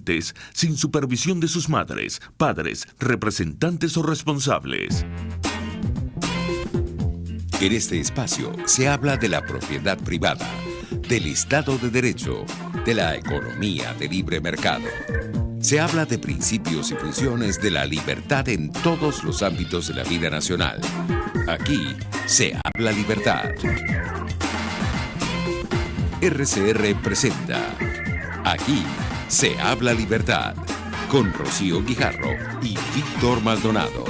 adolescentes sin supervisión de sus madres, padres, representantes o responsables. En este espacio se habla de la propiedad privada, del Estado de Derecho, de la economía de libre mercado. Se habla de principios y funciones de la libertad en todos los ámbitos de la vida nacional. Aquí se habla libertad. RCR presenta Aquí se habla libertad con Rocío Guijarro y Víctor Maldonado.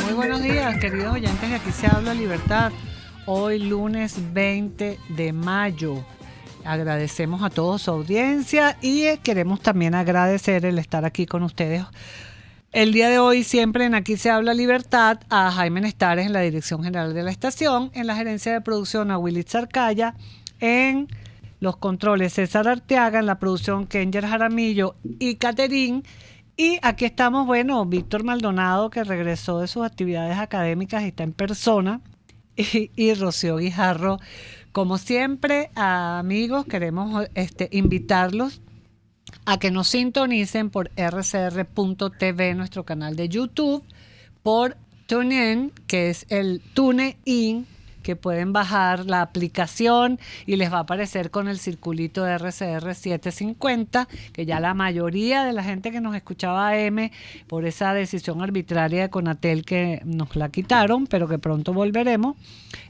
Muy buenos días, queridos oyentes de Aquí se habla libertad. Hoy lunes 20 de mayo. Agradecemos a todos su audiencia y queremos también agradecer el estar aquí con ustedes el día de hoy, siempre en Aquí se habla libertad, a Jaime Nestares en la dirección general de la estación, en la gerencia de producción a Willy Zarcaya, en los controles César Arteaga, en la producción Kenger Jaramillo y Caterín. Y aquí estamos, Víctor Maldonado, que regresó de sus actividades académicas y está en persona, y Rocío Guijarro. Como siempre, amigos, queremos invitarlos a que nos sintonicen por rcr.tv, nuestro canal de YouTube, por TuneIn, que es el TuneIn, que pueden bajar la aplicación y les va a aparecer con el circulito de RCR 750, que ya la mayoría de la gente que nos escuchaba AM por esa decisión arbitraria de Conatel que nos la quitaron, pero que pronto volveremos,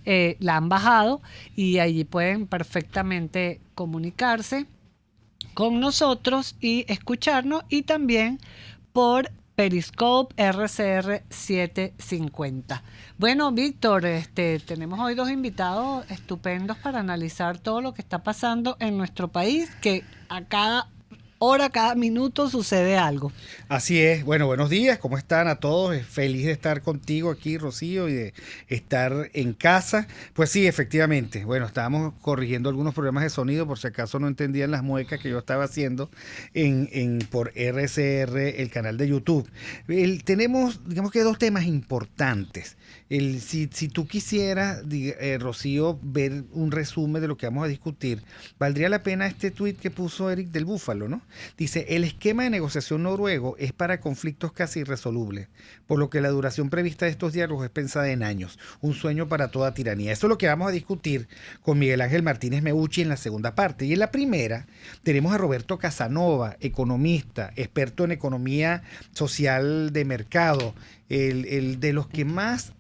la han bajado y allí pueden perfectamente comunicarse con nosotros y escucharnos, y también por Periscope RCR 750. Bueno, Víctor, tenemos hoy dos invitados estupendos para analizar todo lo que está pasando en nuestro país, que a cada hora, cada minuto sucede algo. Así es. Bueno, buenos días, ¿cómo están a todos? Feliz de estar contigo aquí, Rocío, y de estar en casa. Pues sí, efectivamente. Bueno, estábamos corrigiendo algunos problemas de sonido, por si acaso no entendían las muecas que yo estaba haciendo por RCR, el canal de YouTube. Tenemos, digamos que dos temas importantes. Si tú quisieras, Rocío, ver un resumen de lo que vamos a discutir, valdría la pena este tuit que puso Eric del Búfalo, ¿no? Dice: el esquema de negociación noruego es para conflictos casi irresolubles, por lo que la duración prevista de estos diálogos es pensada en años, un sueño para toda tiranía. Eso es lo que vamos a discutir con Miguel Ángel Martínez Meucci en la segunda parte. Y en la primera tenemos a Roberto Casanova, economista, experto en economía social de mercado, el de los que más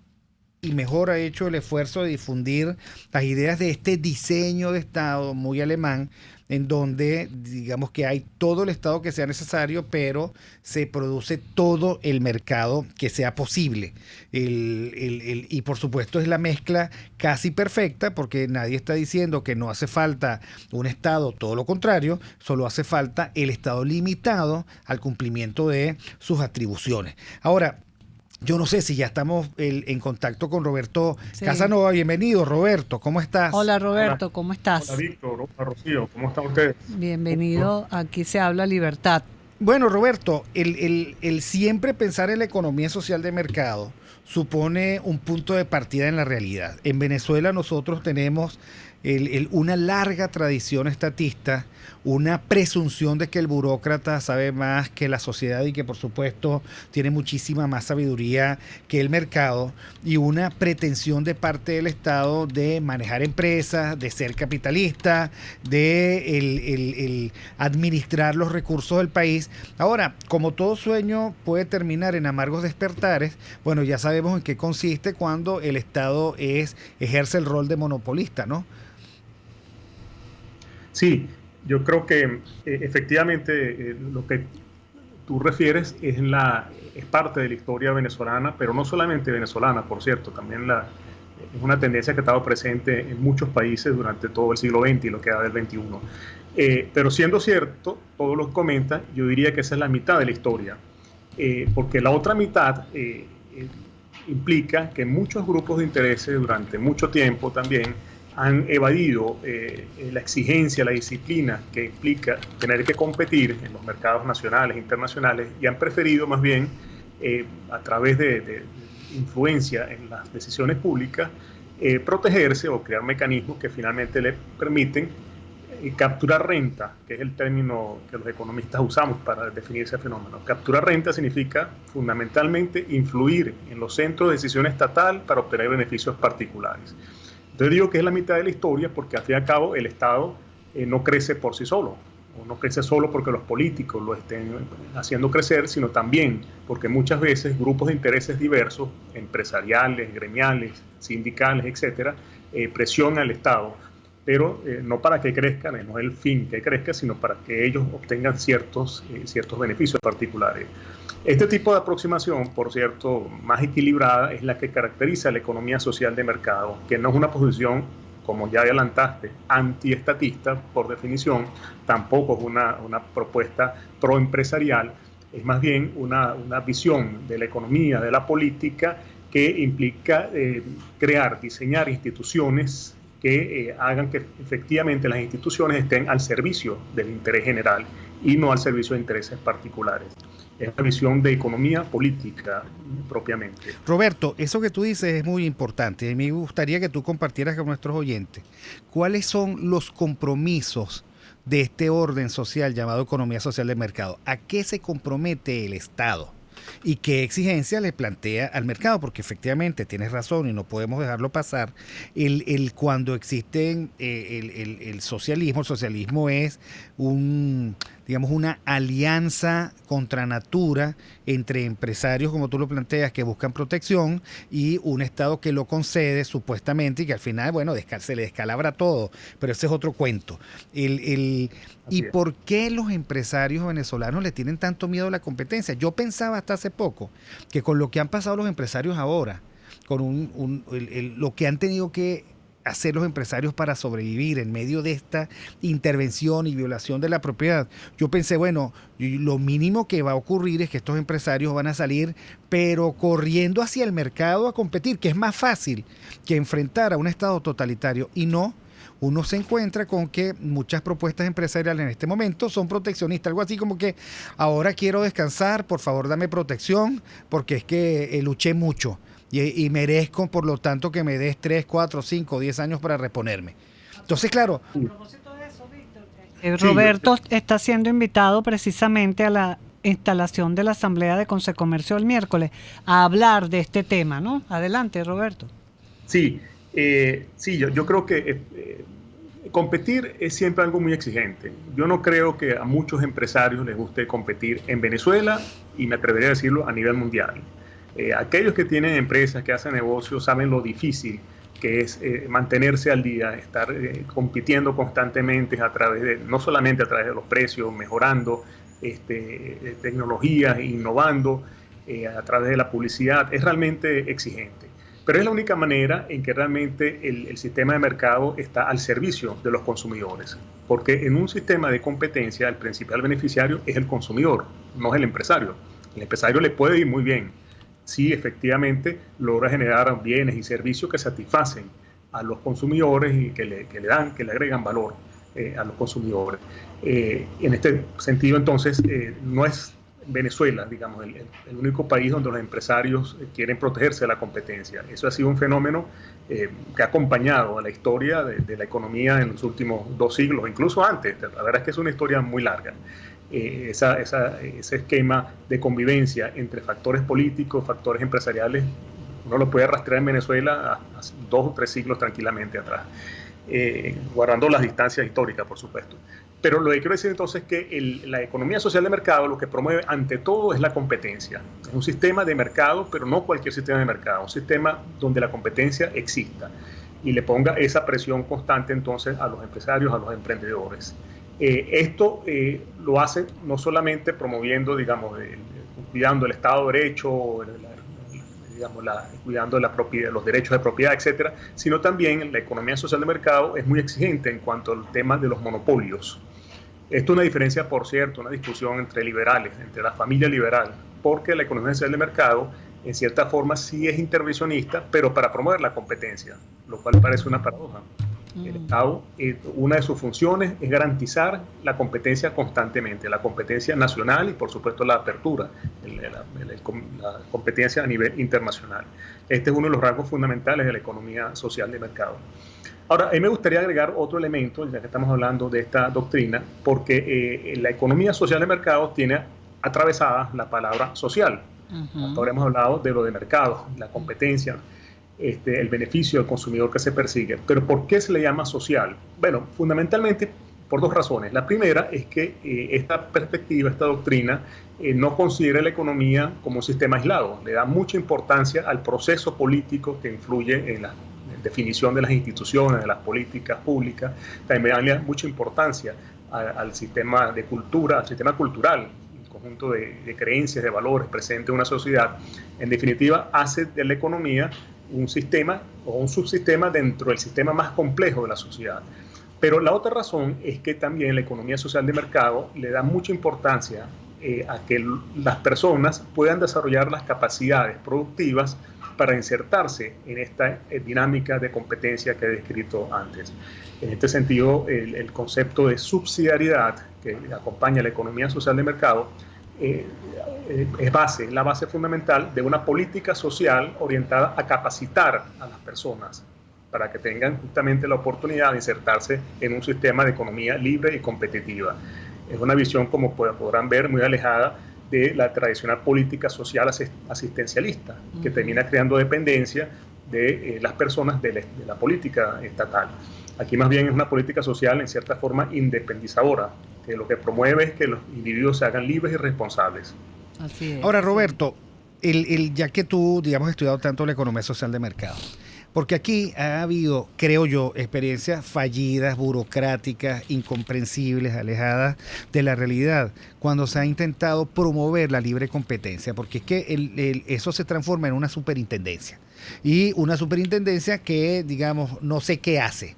y mejor ha hecho el esfuerzo de difundir las ideas de este diseño de Estado muy alemán, en donde digamos que hay todo el Estado que sea necesario, pero se produce todo el mercado que sea posible. Y por supuesto es la mezcla casi perfecta, porque nadie está diciendo que no hace falta un Estado, todo lo contrario, solo hace falta el Estado limitado al cumplimiento de sus atribuciones. Ahora, yo no sé si ya estamos en contacto con Roberto Casanova. Bienvenido, Roberto. ¿Cómo estás? Hola, Roberto. ¿Cómo estás? Hola, Víctor. Hola, Rocío. ¿Cómo están ustedes? Bienvenido. Aquí se habla libertad. Bueno, Roberto, el siempre pensar en la economía social de mercado supone un punto de partida en la realidad. En Venezuela nosotros tenemos una larga tradición estatista, una presunción de que el burócrata sabe más que la sociedad y que por supuesto tiene muchísima más sabiduría que el mercado, y una pretensión de parte del Estado de manejar empresas, de ser capitalista, de el administrar los recursos del país. Ahora, como todo sueño puede terminar en amargos despertares, bueno, ya sabemos en qué consiste cuando el Estado ejerce el rol de monopolista, ¿no? Sí, yo creo que efectivamente lo que tú refieres es parte de la historia venezolana, pero no solamente venezolana, por cierto, también es una tendencia que ha estado presente en muchos países durante todo el siglo XX y lo que va del XXI. Pero siendo cierto, todos los comentan, yo diría que esa es la mitad de la historia, porque la otra mitad implica que muchos grupos de intereses durante mucho tiempo también han evadido la exigencia, la disciplina que implica tener que competir en los mercados nacionales e internacionales, y han preferido más bien a través de influencia en las decisiones públicas, protegerse o crear mecanismos que finalmente le permiten capturar renta, que es el término que los economistas usamos para definir ese fenómeno. Capturar renta significa fundamentalmente influir en los centros de decisión estatal para obtener beneficios particulares. Entonces digo que es la mitad de la historia porque al fin y al cabo el Estado no crece por sí solo, o no crece solo porque los políticos lo estén haciendo crecer, sino también porque muchas veces grupos de intereses diversos, empresariales, gremiales, sindicales, etcétera, presionan al Estado, pero no para que crezca, no es el fin que crezca, sino para que ellos obtengan ciertos beneficios particulares. Este tipo de aproximación, por cierto, más equilibrada, es la que caracteriza la economía social de mercado, que no es una posición, como ya adelantaste, antiestatista, por definición, tampoco es una propuesta proempresarial, es más bien una visión de la economía, de la política, que implica diseñar instituciones que hagan que efectivamente las instituciones estén al servicio del interés general y no al servicio de intereses particulares. Es una visión de economía política propiamente. Roberto, eso que tú dices es muy importante y me gustaría que tú compartieras con nuestros oyentes cuáles son los compromisos de este orden social llamado economía social de mercado. ¿A qué se compromete el Estado? ¿Y qué exigencia le plantea al mercado? Porque efectivamente tienes razón y no podemos dejarlo pasar. Cuando existe el socialismo es una alianza contra natura entre empresarios, como tú lo planteas, que buscan protección y un Estado que lo concede supuestamente y que al final, se le descalabra todo. Pero ese es otro cuento. ¿Y por qué los empresarios venezolanos le tienen tanto miedo a la competencia? Yo pensaba hasta hace poco que con lo que han pasado los empresarios ahora, con lo que han tenido que hacer los empresarios para sobrevivir en medio de esta intervención y violación de la propiedad, yo pensé, lo mínimo que va a ocurrir es que estos empresarios van a salir, pero corriendo hacia el mercado a competir, que es más fácil que enfrentar a un Estado totalitario, y no. Uno se encuentra con que muchas propuestas empresariales en este momento son proteccionistas, algo así como que ahora quiero descansar, por favor dame protección, porque es que luché mucho y merezco, por lo tanto, que me des 3, 4, 5, 10 años para reponerme. Entonces, claro. A propósito de eso, Víctor, Roberto está siendo invitado precisamente a la instalación de la Asamblea de Consecomercio el miércoles a hablar de este tema, ¿no? Adelante, Roberto. Sí, yo creo que competir es siempre algo muy exigente. Yo no creo que a muchos empresarios les guste competir en Venezuela y me atrevería a decirlo a nivel mundial. Aquellos que tienen empresas, que hacen negocios, saben lo difícil que es mantenerse al día, estar compitiendo constantemente no solamente a través de los precios, mejorando tecnologías, innovando, a través de la publicidad. Es realmente exigente. Pero es la única manera en que realmente el sistema de mercado está al servicio de los consumidores. Porque en un sistema de competencia el principal beneficiario es el consumidor, no es el empresario. El empresario le puede ir muy bien si efectivamente logra generar bienes y servicios que satisfacen a los consumidores y que le agregan valor a los consumidores. En este sentido, entonces, no es Venezuela, digamos, el único país donde los empresarios quieren protegerse de la competencia. Eso ha sido un fenómeno que ha acompañado a la historia de la economía en los últimos 2 siglos, incluso antes. La verdad es que es una historia muy larga. Ese esquema de convivencia entre factores políticos, factores empresariales, uno lo puede rastrear en Venezuela a 2 o 3 siglos tranquilamente atrás, guardando las distancias históricas, por supuesto. Pero lo que quiero decir entonces es que la economía social de mercado lo que promueve ante todo es la competencia. Es un sistema de mercado, pero no cualquier sistema de mercado, un sistema donde la competencia exista y le ponga esa presión constante entonces a los empresarios, a los emprendedores. Esto lo hace no solamente promoviendo, digamos, cuidando el Estado de Derecho, cuidando los derechos de propiedad, etcétera, sino también la economía social de mercado es muy exigente en cuanto al tema de los monopolios. Esto es una diferencia, por cierto, una discusión entre liberales, entre la familia liberal, porque la economía social de mercado, en cierta forma, sí es intervencionista, pero para promover la competencia, lo cual parece una paradoja. El Estado, una de sus funciones es garantizar la competencia constantemente, la competencia nacional y por supuesto la apertura, la competencia a nivel internacional. Este es uno de los rasgos fundamentales de la economía social de mercado. Ahora, a mí me gustaría agregar otro elemento, ya que estamos hablando de esta doctrina, porque la economía social de mercado tiene atravesada la palabra social. Hasta ahora hemos hablado de lo de mercado, la competencia, el beneficio del consumidor que se persigue. Pero ¿por qué se le llama social? Bueno, fundamentalmente por dos razones. La primera es que esta perspectiva, esta doctrina, no considera la economía como un sistema aislado. Le da mucha importancia al proceso político que influye en la definición de las instituciones, de las políticas públicas. También da mucha importancia al sistema de cultura, al sistema cultural, un conjunto de creencias, de valores presentes en una sociedad. En definitiva, hace de la economía un sistema o un subsistema dentro del sistema más complejo de la sociedad. Pero la otra razón es que también la economía social de mercado le da mucha importancia a que las personas puedan desarrollar las capacidades productivas para insertarse en esta dinámica de competencia que he descrito antes. En este sentido, el concepto de subsidiariedad que acompaña la economía social de mercado es la base fundamental de una política social orientada a capacitar a las personas para que tengan justamente la oportunidad de insertarse en un sistema de economía libre y competitiva. Es una visión, como podrán ver, muy alejada de la tradicional política social asistencialista, que termina creando dependencia de las personas de la política estatal. Aquí más bien es una política social en cierta forma independizadora, que lo que promueve es que los individuos se hagan libres y responsables. Así es. Ahora, Roberto, ya que tú, digamos, has estudiado tanto la economía social de mercado, porque aquí ha habido, creo yo, experiencias fallidas, burocráticas, incomprensibles, alejadas de la realidad, cuando se ha intentado promover la libre competencia, porque es que eso se transforma en una superintendencia, y una superintendencia que, digamos, no sé qué hace.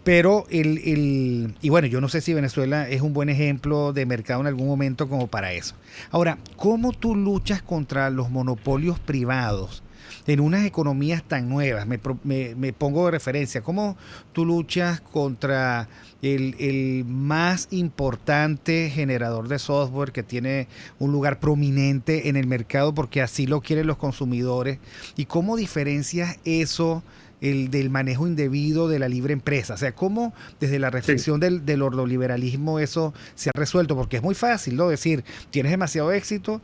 Pero y bueno, yo no sé si Venezuela es un buen ejemplo de mercado en algún momento como para eso. Ahora, ¿cómo tú luchas contra los monopolios privados en unas economías tan nuevas? Me pongo de referencia. ¿Cómo tú luchas contra el más importante generador de software que tiene un lugar prominente en el mercado porque así lo quieren los consumidores? ¿Y cómo diferencias eso del manejo indebido de la libre empresa? O sea, ¿cómo desde la reflexión del ordoliberalismo eso se ha resuelto? Porque es muy fácil, ¿no? Decir, tienes demasiado éxito,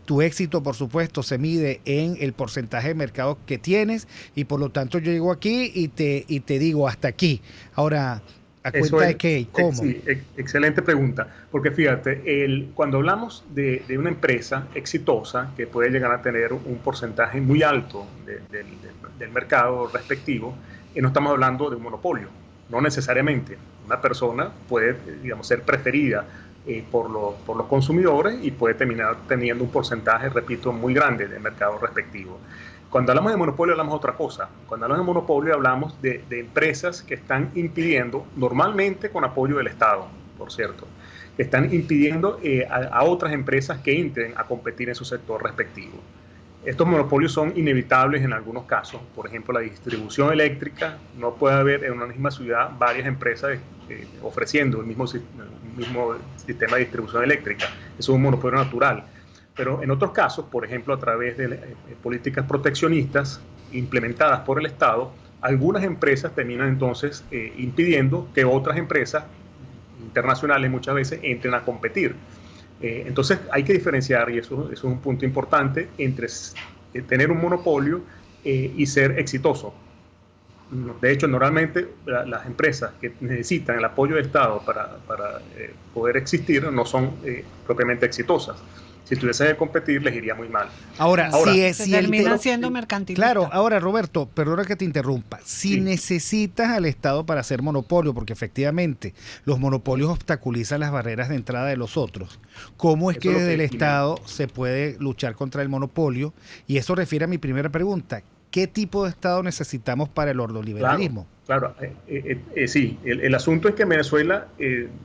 tu éxito, por supuesto, se mide en el porcentaje de mercado que tienes y por lo tanto yo llego aquí y te digo hasta aquí. Ahora, ¿a cuenta de qué y cómo? Sí, excelente pregunta, porque fíjate, cuando hablamos de una empresa exitosa que puede llegar a tener un porcentaje muy alto del mercado respectivo, no estamos hablando de un monopolio, no necesariamente. Una persona puede, digamos, ser preferida por los consumidores y puede terminar teniendo un porcentaje, repito, muy grande del mercado respectivo. Cuando hablamos de monopolio hablamos de otra cosa. Cuando hablamos de monopolio hablamos de empresas que están impidiendo, normalmente con apoyo del Estado, por cierto, que están impidiendo a otras empresas que entren a competir en su sector respectivo. Estos monopolios son inevitables en algunos casos. Por ejemplo, la distribución eléctrica. No puede haber en una misma ciudad varias empresas ofreciendo el mismo sistema de distribución eléctrica. Eso es un monopolio natural. Pero en otros casos, por ejemplo, a través de políticas proteccionistas implementadas por el Estado, algunas empresas terminan entonces impidiendo que otras empresas internacionales muchas veces entren a competir. Entonces hay que diferenciar, y eso es un punto importante, entre tener un monopolio y ser exitoso. De hecho, normalmente las empresas que necesitan el apoyo del Estado para poder existir no son propiamente exitosas. Si tuviesen que competir, les iría muy mal. Ahora si terminan siendo mercantilistas. Claro, ahora Roberto, perdona que te interrumpa. Si necesitas al Estado para hacer monopolio, porque efectivamente los monopolios obstaculizan las barreras de entrada de los otros, ¿cómo es que desde el Estado se puede luchar contra el monopolio? Y eso refiere a mi primera pregunta. ¿Qué tipo de Estado necesitamos para el ordoliberalismo? Claro, sí. El asunto es que en Venezuela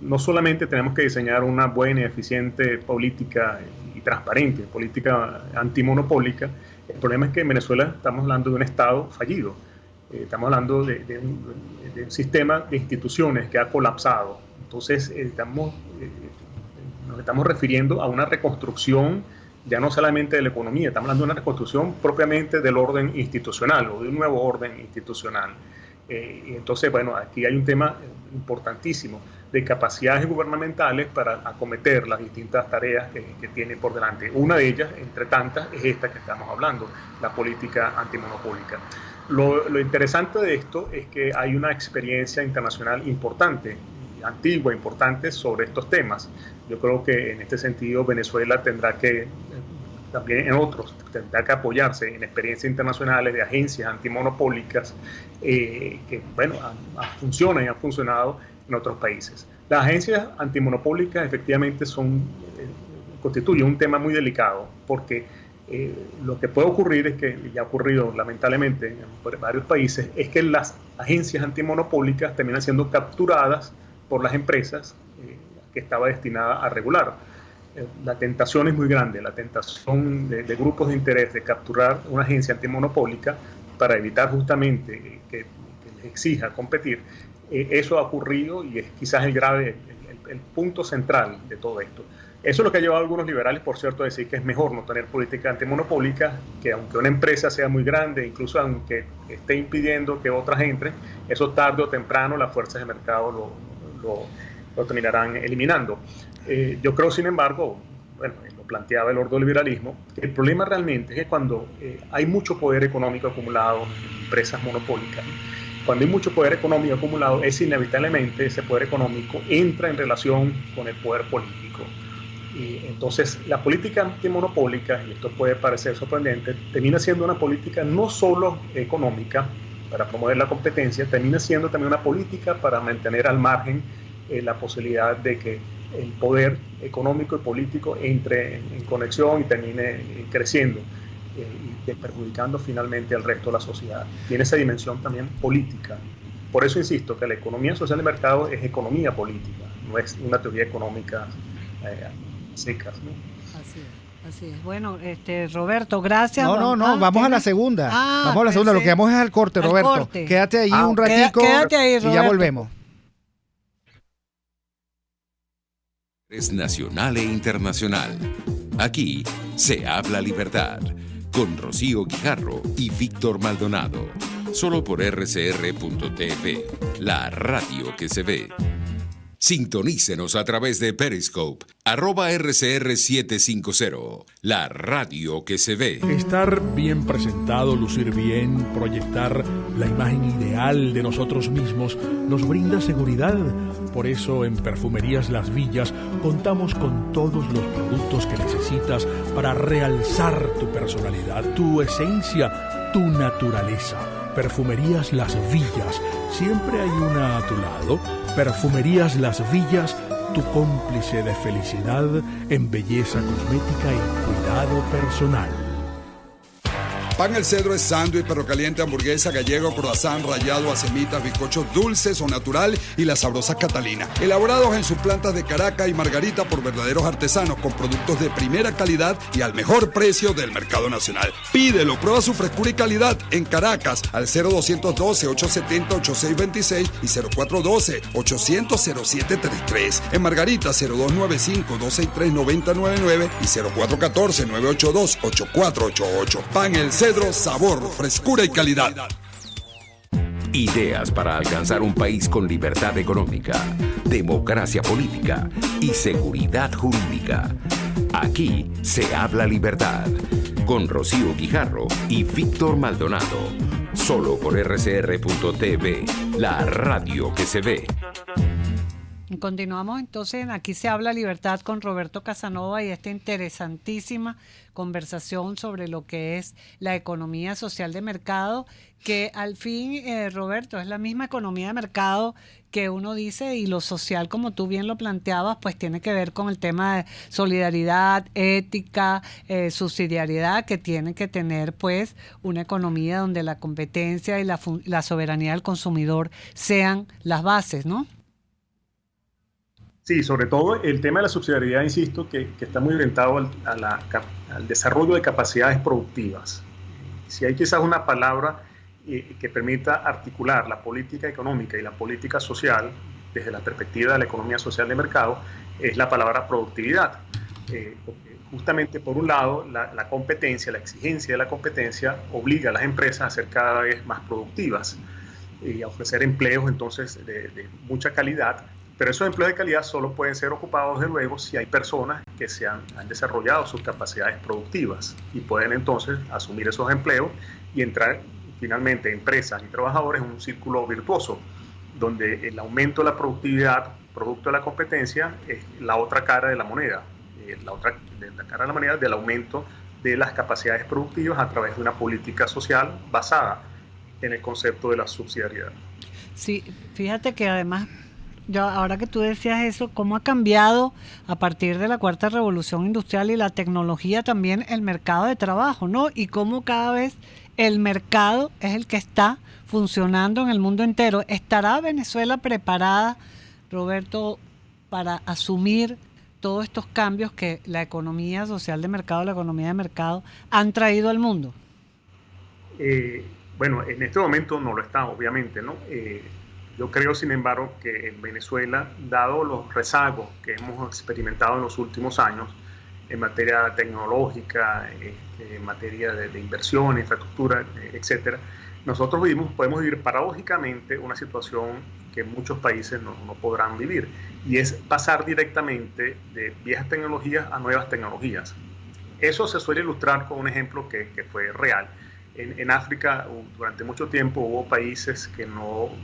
no solamente tenemos que diseñar una buena y eficiente política y transparente, política antimonopólica. El problema es que en Venezuela estamos hablando de un Estado fallido. Estamos hablando de un sistema de instituciones que ha colapsado. Entonces, nos estamos refiriendo a una reconstrucción ya no solamente de la economía, estamos hablando de una reconstrucción propiamente del orden institucional o de un nuevo orden institucional. Y entonces, bueno, aquí hay un tema importantísimo de capacidades gubernamentales para acometer las distintas tareas que tienen por delante. Una de ellas, entre tantas, es esta que estamos hablando, la política antimonopólica. Lo interesante de esto es que hay una experiencia internacional importante, antigua, importante sobre estos temas. Yo creo que en este sentido Venezuela tendrá que, también en otros, tendrá que apoyarse en experiencias internacionales de agencias antimonopólicas que, bueno, funcionan y han funcionado en otros países. Las agencias antimonopólicas efectivamente constituyen un tema muy delicado porque lo que puede ocurrir es que, ya ha ocurrido lamentablemente en varios países, es que las agencias antimonopólicas terminan siendo capturadas por las empresas que estaba destinada a regular. La tentación es muy grande, la tentación de grupos de interés de capturar una agencia antimonopólica para evitar justamente que les exija competir. Eso ha ocurrido y es quizás el punto central de todo esto. Eso es lo que ha llevado a algunos liberales, por cierto, a decir que es mejor no tener política antimonopólica, que aunque una empresa sea muy grande, incluso aunque esté impidiendo que otras entren, eso tarde o temprano las fuerzas de mercado lo terminarán eliminando. Yo creo, sin embargo, bueno, lo planteaba el ordoliberalismo, el problema realmente es que cuando hay mucho poder económico acumulado en empresas monopólicas, cuando hay mucho poder económico acumulado, es inevitablemente ese poder económico entra en relación con el poder político. Y entonces la política antimonopólica, y esto puede parecer sorprendente, termina siendo una política no solo económica para promover la competencia, termina siendo también una política para mantener al margen la posibilidad de que el poder económico y político entre en conexión y termine creciendo y perjudicando finalmente al resto de la sociedad. Tiene esa dimensión también política. Por eso insisto que la economía social de mercado es economía política, no es una teoría económica secas, ¿no? Así es. Bueno, Roberto, gracias. No, vamos a la segunda. Vamos a la segunda. Lo que vamos es al corte, Roberto. Corte. Quédate ahí un ratico quédate ahí, Roberto, y ya volvemos. Es nacional e internacional. Aquí se habla libertad. Con Rocío Guijarro y Víctor Maldonado. Solo por rcr.tv, la radio que se ve. Sintonícenos a través de Periscope, @RCR750, la radio que se ve. Estar bien presentado, lucir bien, proyectar la imagen ideal de nosotros mismos nos brinda seguridad. Por eso en Perfumerías Las Villas contamos con todos los productos que necesitas para realzar tu personalidad, tu esencia, tu naturaleza. Perfumerías Las Villas, siempre hay una a tu lado. Perfumerías Las Villas, tu cómplice de felicidad en belleza cosmética y cuidado personal. Pan El Cedro es sándwich, perro caliente, hamburguesa, gallego, croissant, rallado, a semitas, bizcochos dulces o natural y las sabrosas Catalina. Elaborados en sus plantas de Caracas y Margarita por verdaderos artesanos con productos de primera calidad y al mejor precio del mercado nacional. Pídelo, prueba su frescura y calidad en Caracas al 0212-870-8626 y 0412-800-0733. En Margarita 0295-263-9099 y 0414-982-8488. Pan El Cedro, sabor, frescura y calidad. Ideas para alcanzar un país con libertad económica, democracia política y seguridad jurídica. Aquí se habla libertad. Con Rocío Guijarro y Víctor Maldonado. Solo por rcr.tv, la radio que se ve. Continuamos entonces en Aquí se habla libertad con Roberto Casanova y esta interesantísima conversación sobre lo que es la economía social de mercado, que al fin, Roberto, es la misma economía de mercado que uno dice, y lo social, como tú bien lo planteabas, pues tiene que ver con el tema de solidaridad, ética, subsidiariedad, que tiene que tener pues una economía donde la competencia y la soberanía del consumidor sean las bases, ¿no? Sí, sobre todo el tema de la subsidiariedad, insisto, que está muy orientado al desarrollo de capacidades productivas. Si hay quizás una palabra que permita articular la política económica y la política social desde la perspectiva de la economía social de mercado, es la palabra productividad. Justamente por un lado, la competencia, la exigencia de la competencia obliga a las empresas a ser cada vez más productivas y a ofrecer empleos entonces de mucha calidad, pero esos empleos de calidad solo pueden ser ocupados de luego si hay personas que han desarrollado sus capacidades productivas y pueden entonces asumir esos empleos y entrar finalmente empresas y trabajadores en un círculo virtuoso donde el aumento de la productividad producto de la competencia es la otra cara de la moneda, la cara de la moneda del aumento de las capacidades productivas a través de una política social basada en el concepto de la subsidiariedad. Sí, fíjate que además, ahora que tú decías eso, cómo ha cambiado a partir de la cuarta revolución industrial y la tecnología también el mercado de trabajo, ¿no? Y cómo cada vez el mercado es el que está funcionando en el mundo entero. ¿Estará Venezuela preparada, Roberto, para asumir todos estos cambios que la economía social de mercado, la economía de mercado han traído al mundo? Bueno, en este momento no lo está, obviamente, ¿no? Yo creo, sin embargo, que en Venezuela, dado los rezagos que hemos experimentado en los últimos años en materia tecnológica, en materia de inversión, infraestructura, etcétera, nosotros podemos vivir paradójicamente una situación que muchos países no podrán vivir, y es pasar directamente de viejas tecnologías a nuevas tecnologías. Eso se suele ilustrar con un ejemplo que fue real. En África, durante mucho tiempo, hubo países que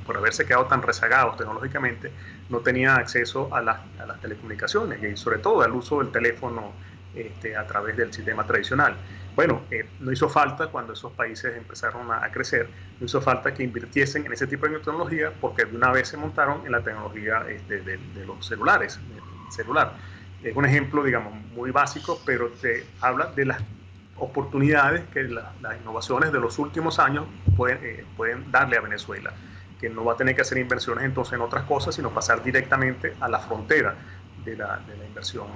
por haberse quedado tan rezagados tecnológicamente, no tenían acceso a las telecomunicaciones y sobre todo al uso del teléfono a través del sistema tradicional. Bueno, no hizo falta, cuando esos países empezaron a crecer, no hizo falta que invirtiesen en ese tipo de tecnología, porque de una vez se montaron en la tecnología de los celulares, celular. Es un ejemplo, digamos, muy básico, pero te habla de las oportunidades que las innovaciones de los últimos años pueden darle a Venezuela, que no va a tener que hacer inversiones entonces en otras cosas, sino pasar directamente a la frontera de la inversión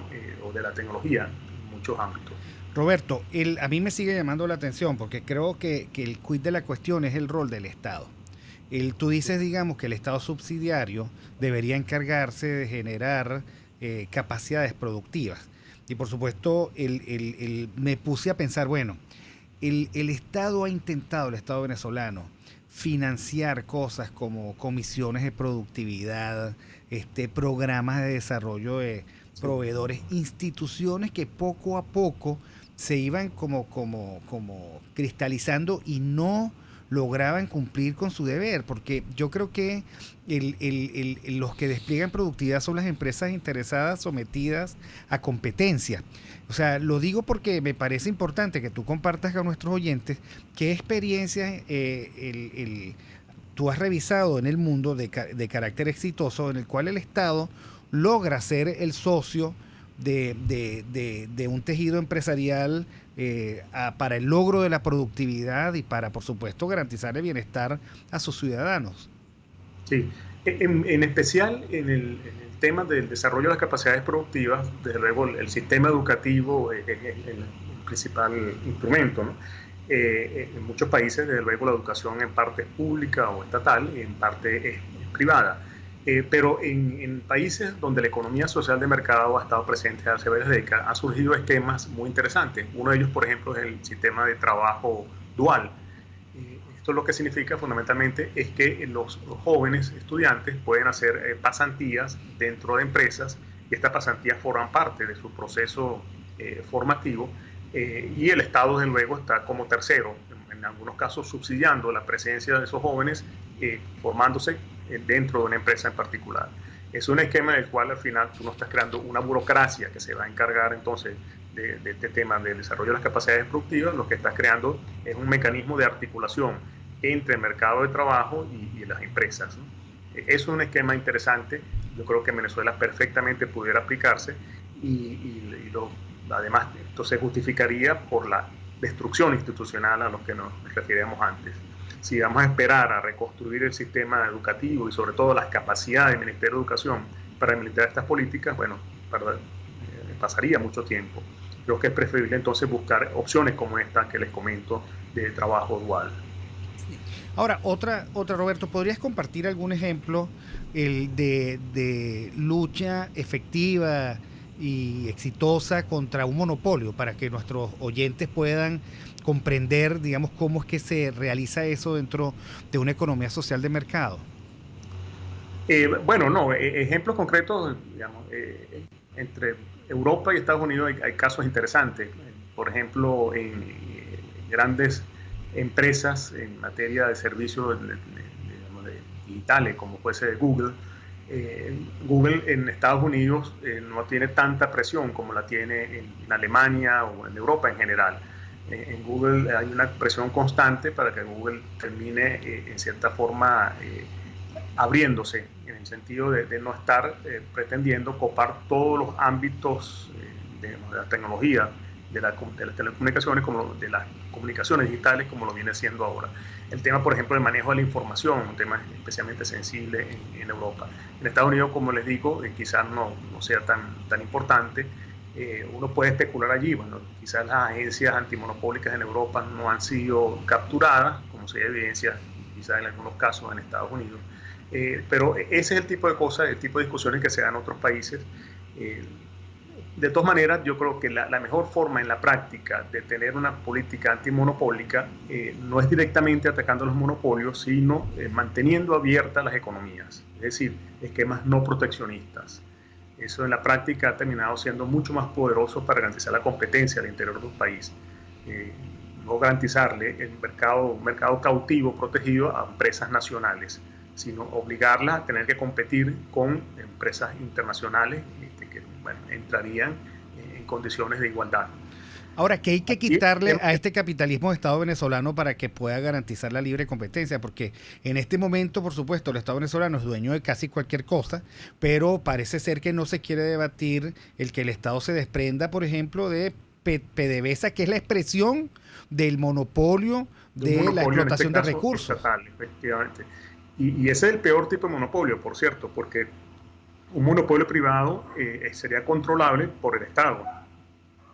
o de la tecnología en muchos ámbitos. Roberto, a mí me sigue llamando la atención porque creo que el quid de la cuestión es el rol del Estado. Tú dices, digamos, que el Estado subsidiario debería encargarse de generar capacidades productivas. Y por supuesto, me puse a pensar, bueno, el Estado ha intentado, el Estado venezolano, financiar cosas como comisiones de productividad, programas de desarrollo de proveedores, instituciones que poco a poco se iban como cristalizando y no lograban cumplir con su deber, porque yo creo que los que despliegan productividad son las empresas interesadas sometidas a competencia. O sea, lo digo porque me parece importante que tú compartas con nuestros oyentes qué experiencias tú has revisado en el mundo de carácter exitoso en el cual el Estado logra ser el socio de un tejido empresarial para el logro de la productividad y para, por supuesto, garantizar el bienestar a sus ciudadanos. Sí, en especial en el tema del desarrollo de las capacidades productivas, desde luego el sistema educativo es el principal instrumento, ¿no? En muchos países, desde luego, la educación en parte es pública o estatal y en parte es privada. Pero en países donde la economía social de mercado ha estado presente hace varias décadas, han surgido esquemas muy interesantes. Uno de ellos, por ejemplo, es el sistema de trabajo dual. Esto lo que significa fundamentalmente es que los jóvenes estudiantes pueden hacer pasantías dentro de empresas y estas pasantías forman parte de su proceso formativo y el Estado, desde luego, está como tercero, en algunos casos subsidiando la presencia de esos jóvenes formándose dentro de una empresa en particular. Es un esquema en el cual al final tú no estás creando una burocracia que se va a encargar entonces de este tema del desarrollo de las capacidades productivas. Lo que estás creando es un mecanismo de articulación entre el mercado de trabajo y las empresas, ¿no? Es un esquema interesante. Yo creo que en Venezuela perfectamente pudiera aplicarse además esto se justificaría por la destrucción institucional a lo que nos referíamos antes. Si vamos a esperar a reconstruir el sistema educativo y sobre todo las capacidades del Ministerio de Educación para administrar estas políticas, bueno, pasaría mucho tiempo. Creo que es preferible entonces buscar opciones como esta que les comento de trabajo dual. Ahora, otra, Roberto, ¿podrías compartir algún ejemplo de lucha efectiva y exitosa contra un monopolio para que nuestros oyentes puedan comprender, digamos, cómo es que se realiza eso dentro de una economía social de mercado? Ejemplos concretos, digamos, entre Europa y Estados Unidos hay casos interesantes. Por ejemplo, en grandes empresas en materia de servicios digitales, como puede ser Google. Google en Estados Unidos no tiene tanta presión como la tiene en Alemania o en Europa en general. En Google hay una presión constante para que Google termine en cierta forma abriéndose, en el sentido de no estar pretendiendo copar todos los ámbitos de la tecnología, de las telecomunicaciones, como de las comunicaciones digitales, como lo viene haciendo ahora. El tema, por ejemplo, del manejo de la información, un tema especialmente sensible en Europa. En Estados Unidos, como les digo, quizás no sea tan importante. Uno puede especular allí. Bueno, quizás las agencias antimonopólicas en Europa no han sido capturadas, como se evidencia quizás en algunos casos en Estados Unidos. Pero ese es el tipo de cosas, el tipo de discusiones que se dan en otros países. De todas maneras, yo creo que la mejor forma en la práctica de tener una política antimonopólica no es directamente atacando los monopolios, sino manteniendo abiertas las economías, es decir, esquemas no proteccionistas. Eso en la práctica ha terminado siendo mucho más poderoso para garantizar la competencia al interior de un país. No garantizarle un mercado cautivo protegido a empresas nacionales, sino obligarlas a tener que competir con empresas internacionales que entrarían en condiciones de igualdad. Ahora, ¿qué hay que quitarle a este capitalismo de Estado venezolano para que pueda garantizar la libre competencia? Porque en este momento, por supuesto, el Estado venezolano es dueño de casi cualquier cosa, pero parece ser que no se quiere debatir el que el Estado se desprenda, por ejemplo, de PDVSA, que es la expresión del monopolio de la explotación de recursos. Estatal, efectivamente. Y ese es el peor tipo de monopolio, por cierto, porque un monopolio privado sería controlable por el Estado,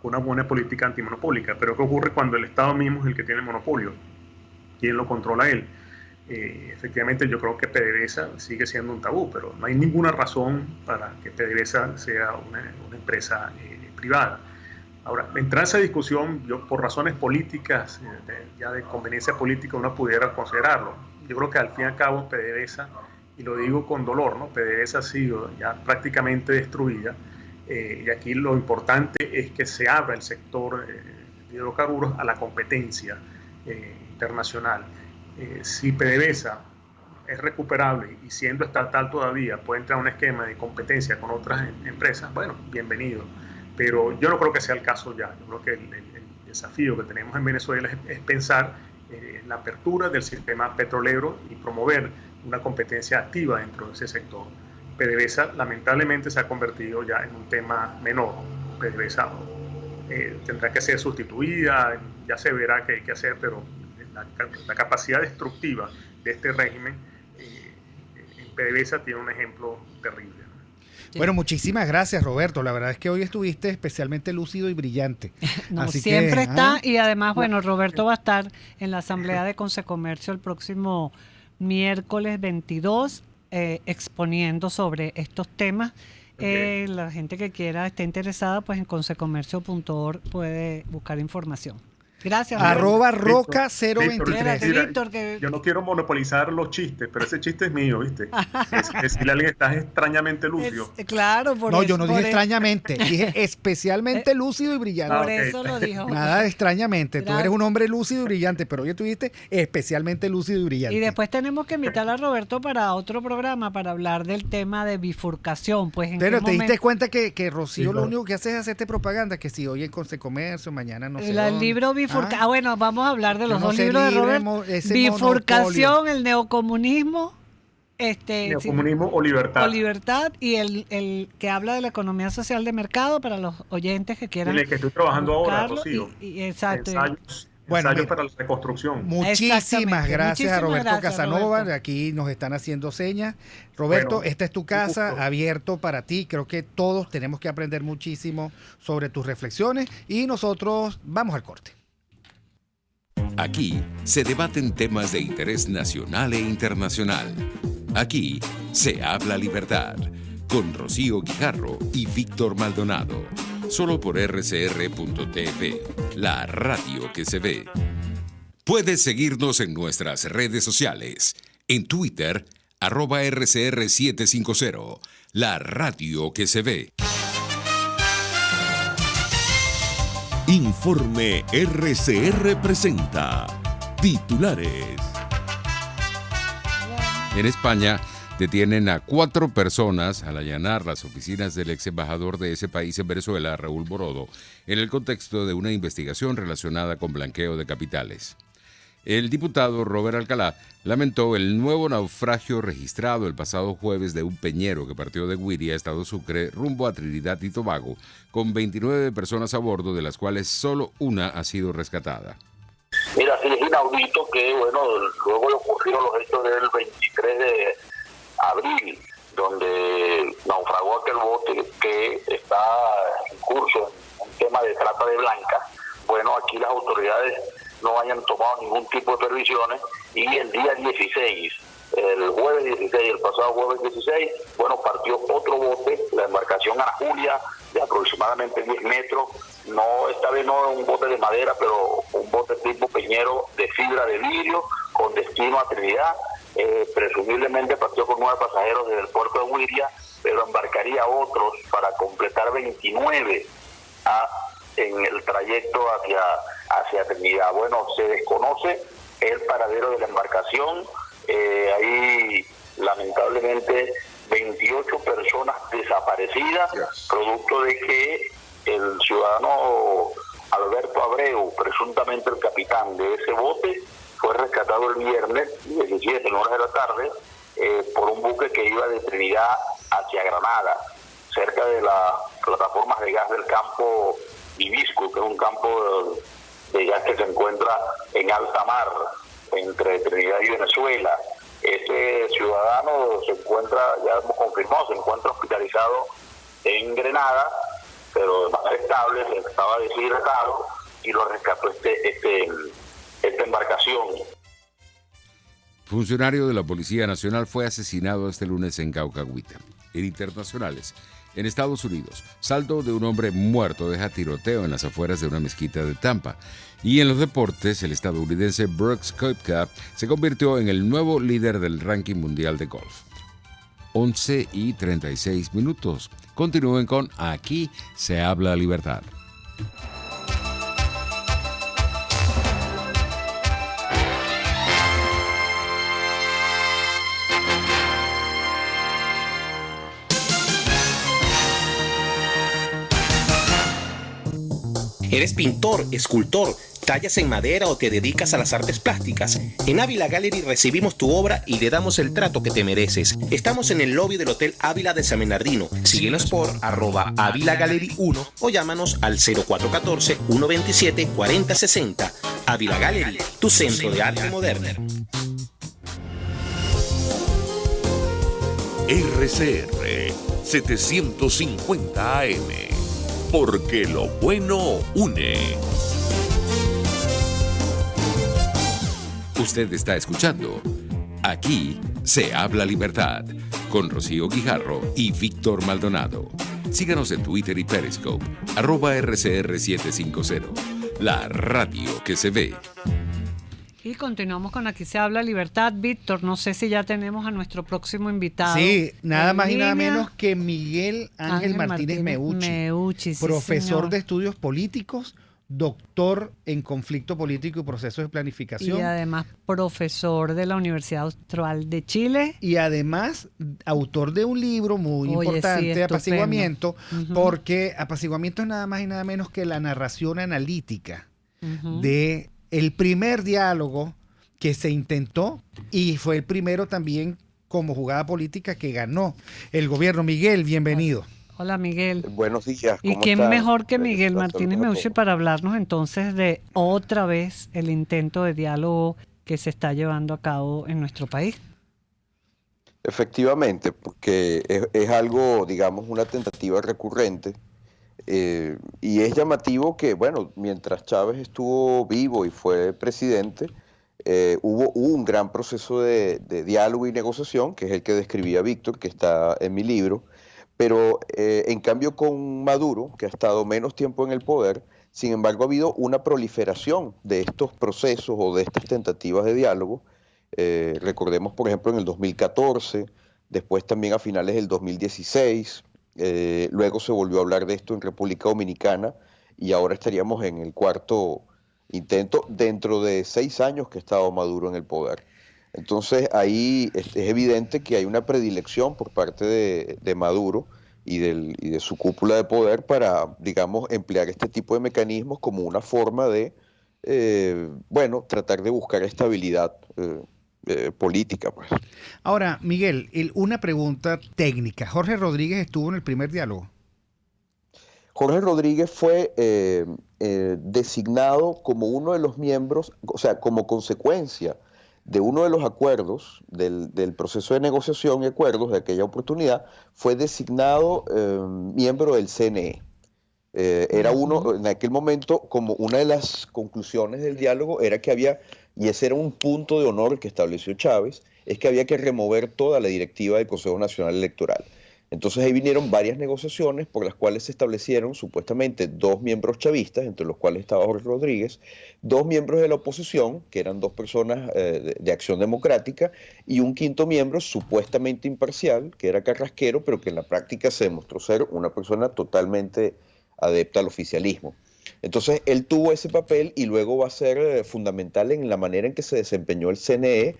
con una buena política antimonopólica. Pero ¿qué ocurre cuando el Estado mismo es el que tiene el monopolio? ¿Quién lo controla él? Efectivamente, yo creo que PDVSA sigue siendo un tabú, pero no hay ninguna razón para que PDVSA sea una empresa privada. Ahora, entrar a esa discusión, yo por razones políticas, ya de conveniencia política, uno pudiera considerarlo. Yo creo que al fin y al cabo PDVSA, y lo digo con dolor, ¿no? PDVSA ha sido ya prácticamente destruida, y aquí lo importante es que se abra el sector de hidrocarburos a la competencia internacional. Si PDVSA es recuperable y siendo estatal todavía puede entrar a un esquema de competencia con otras empresas, bueno, bienvenido. Pero yo no creo que sea el caso ya. Yo creo que el desafío que tenemos en Venezuela es pensar en la apertura del sistema petrolero y promover una competencia activa dentro de ese sector. PDVSA lamentablemente se ha convertido ya en un tema menor. PDVSA tendrá que ser sustituida, ya se verá qué hay que hacer, pero la capacidad destructiva de este régimen en PDVSA tiene un ejemplo terrible. Bueno, muchísimas gracias, Roberto. La verdad es que hoy estuviste especialmente lúcido y brillante. No, así siempre que, está. Y además, bueno, Roberto va a estar en la Asamblea de Consecomercio el próximo miércoles 22 exponiendo sobre estos temas. Okay. La gente que esté interesada, pues en consecomercio.org puede buscar información. Gracias. @roca023. Víctor, que yo no quiero monopolizar los chistes, pero ese chiste es mío, ¿viste? Es decirle a alguien que estás extrañamente lúcido. Claro, por no, eso. Yo no dije extrañamente, dije especialmente lúcido y brillante. Por eso lo dijo. Nada de extrañamente. Tú eres un hombre lúcido y brillante, pero hoy estuviste especialmente lúcido y brillante. Y después tenemos que invitar a Roberto para otro programa para hablar del tema de bifurcación. Pues, pero te diste cuenta que Rocío lo único que hace es hacerte propaganda, que si hoy en Consecomercio, mañana no sé. El libro bueno, vamos a hablar de los dos libros de Roberto. Bifurcación, monopolio. El neocomunismo. Neocomunismo o libertad. O libertad, y el que habla de la economía social de mercado para los oyentes que quieran. El que estoy trabajando ahora, Rocío. Exacto. Ensayos para la reconstrucción. Muchísimas gracias a Roberto Casanova. Roberto. Aquí nos están haciendo señas. Roberto, esta es tu casa, abierto para ti. Creo que todos tenemos que aprender muchísimo sobre tus reflexiones y nosotros vamos al corte. Aquí se debaten temas de interés nacional e internacional. Aquí se habla libertad. Con Rocío Guijarro y Víctor Maldonado. Solo por rcr.tv, la radio que se ve. Puedes seguirnos en nuestras redes sociales. En Twitter, @RCR750, la radio que se ve. Informe RCR presenta titulares. En España detienen a 4 personas al allanar las oficinas del ex embajador de ese país en Venezuela, Raúl Borodo, en el contexto de una investigación relacionada con blanqueo de capitales. El diputado Robert Alcalá lamentó el nuevo naufragio registrado el pasado jueves de un peñero que partió de Güiria, Estado Sucre, rumbo a Trinidad y Tobago, con 29 personas a bordo, de las cuales solo una ha sido rescatada. Mira, sí es inaudito que, luego le ocurrieron los hechos del 23 de abril, donde naufragó aquel bote que está en curso en un tema de trata de blancas. Bueno, aquí las autoridades no hayan tomado ningún tipo de previsiones, y el día 16, el jueves 16, el pasado jueves 16, partió otro bote, la embarcación Ana Julia, de aproximadamente 10 metros, esta vez no un bote de madera, pero un bote tipo peñero de fibra de vidrio, con destino a Trinidad. Presumiblemente partió con 9 pasajeros desde el puerto de Güiria, pero embarcaría otros para completar 29 en el trayecto hacia Trinidad. Se desconoce el paradero de la embarcación. Hay lamentablemente 28 personas desaparecidas, producto de que el ciudadano Alberto Abreu, presuntamente el capitán de ese bote, fue rescatado el viernes 17 en horas de la tarde por un buque que iba de Trinidad hacia Granada, cerca de las plataformas de gas del campo Ibisco, que es un campo de gas que se encuentra en alta mar entre Trinidad y Venezuela. Ese ciudadano se encuentra, ya hemos confirmado, se encuentra hospitalizado en Granada, pero de manera estable, se estaba deshidratado y lo rescató esta embarcación. Funcionario de la Policía Nacional fue asesinado este lunes en Caucahuita. En internacionales, en Estados Unidos, saldo de un hombre muerto deja tiroteo en las afueras de una mezquita de Tampa. Y en los deportes, el estadounidense Brooks Koepka se convirtió en el nuevo líder del ranking mundial de golf. 11:36. Continúen con Aquí se habla libertad. ¿Eres pintor, escultor, tallas en madera o te dedicas a las artes plásticas? En Ávila Gallery recibimos tu obra y le damos el trato que te mereces. Estamos en el lobby del Hotel Ávila de San Bernardino. Síguenos por @AvilaGallery1 o llámanos al 0414-127-4060. Ávila Gallery, tu centro de arte moderno. RCR 750 AM. Porque lo bueno une. Usted está escuchando Aquí se habla libertad, con Rocío Guijarro y Víctor Maldonado. Síganos en Twitter y Periscope, @RCR750, la radio que se ve. Y continuamos con Aquí se habla libertad. Víctor, no sé si ya tenemos a nuestro próximo invitado. Sí, nada más y nada línea. menos que Miguel Ángel Martínez Meucci, sí, profesor señor. de estudios políticos, doctor en conflicto político y procesos de planificación. Y además profesor de la Universidad Austral de Chile. Y además autor de un libro muy importante, sí, Apaciguamiento, uh-huh. Porque Apaciguamiento es nada más y nada menos que la narración analítica Uh-huh. de el primer diálogo que se intentó, y fue el primero también como jugada política que ganó el gobierno. Miguel, bienvenido. Hola, Miguel. Buenos días. ¿Y quién mejor que Miguel Martínez Meucci para hablarnos entonces de otra vez el intento de diálogo que se está llevando a cabo en nuestro país? Efectivamente, porque es algo, digamos, una tentativa recurrente Y es llamativo que, bueno, mientras Chávez estuvo vivo y fue presidente, hubo un gran proceso de diálogo y negociación, que es el que describía Víctor, que está en mi libro, pero en cambio con Maduro, que ha estado menos tiempo en el poder, sin embargo ha habido una proliferación de estos procesos o de estas tentativas de diálogo. Recordemos, por ejemplo, en el 2014, después también a finales del 2016, luego se volvió a hablar de esto en República Dominicana y ahora estaríamos en el cuarto intento dentro de 6 años que ha estado Maduro en el poder. Entonces ahí es evidente que hay una predilección por parte de Maduro y de su cúpula de poder para, digamos, emplear este tipo de mecanismos como una forma de, bueno, tratar de buscar estabilidad política, pues. Ahora, Miguel, una pregunta técnica. ¿Jorge Rodríguez estuvo en el primer diálogo? Jorge Rodríguez fue designado como uno de los miembros, o sea, como consecuencia de uno de los acuerdos del proceso de negociación y acuerdos de aquella oportunidad, fue designado miembro del CNE. Era uno, en aquel momento, como una de las conclusiones del diálogo era que había, y ese era un punto de honor que estableció Chávez, es que había que remover toda la directiva del Consejo Nacional Electoral. Entonces ahí vinieron varias negociaciones por las cuales se establecieron supuestamente 2 miembros chavistas, entre los cuales estaba Jorge Rodríguez, 2 miembros de la oposición, que eran 2 personas de Acción Democrática, y un 5º miembro supuestamente imparcial, que era Carrasquero, pero que en la práctica se demostró ser una persona totalmente adepta al oficialismo. Entonces él tuvo ese papel y luego va a ser fundamental en la manera en que se desempeñó el CNE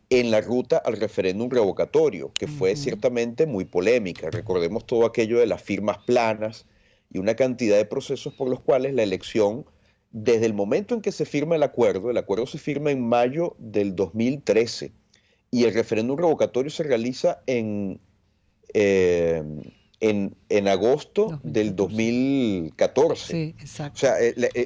en la ruta al referéndum revocatorio, que fue ciertamente muy polémica. Recordemos todo aquello de las firmas planas y una cantidad de procesos por los cuales la elección, desde el momento en que se firma el acuerdo se firma en mayo del 2013 y el referéndum revocatorio se realiza en agosto del 2014. Sí, exacto. O sea,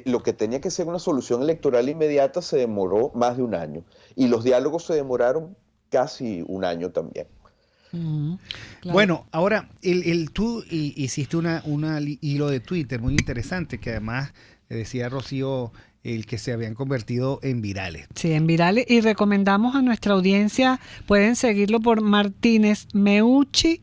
lo que tenía que ser una solución electoral inmediata se demoró más de un año. Y los diálogos se demoraron casi un año también. Claro. Bueno, ahora, tú hiciste un hilo de Twitter muy interesante, que además decía Rocío, el que se habían convertido en virales. Sí, en virales. Y recomendamos a nuestra audiencia, pueden seguirlo por Martínez Meucci,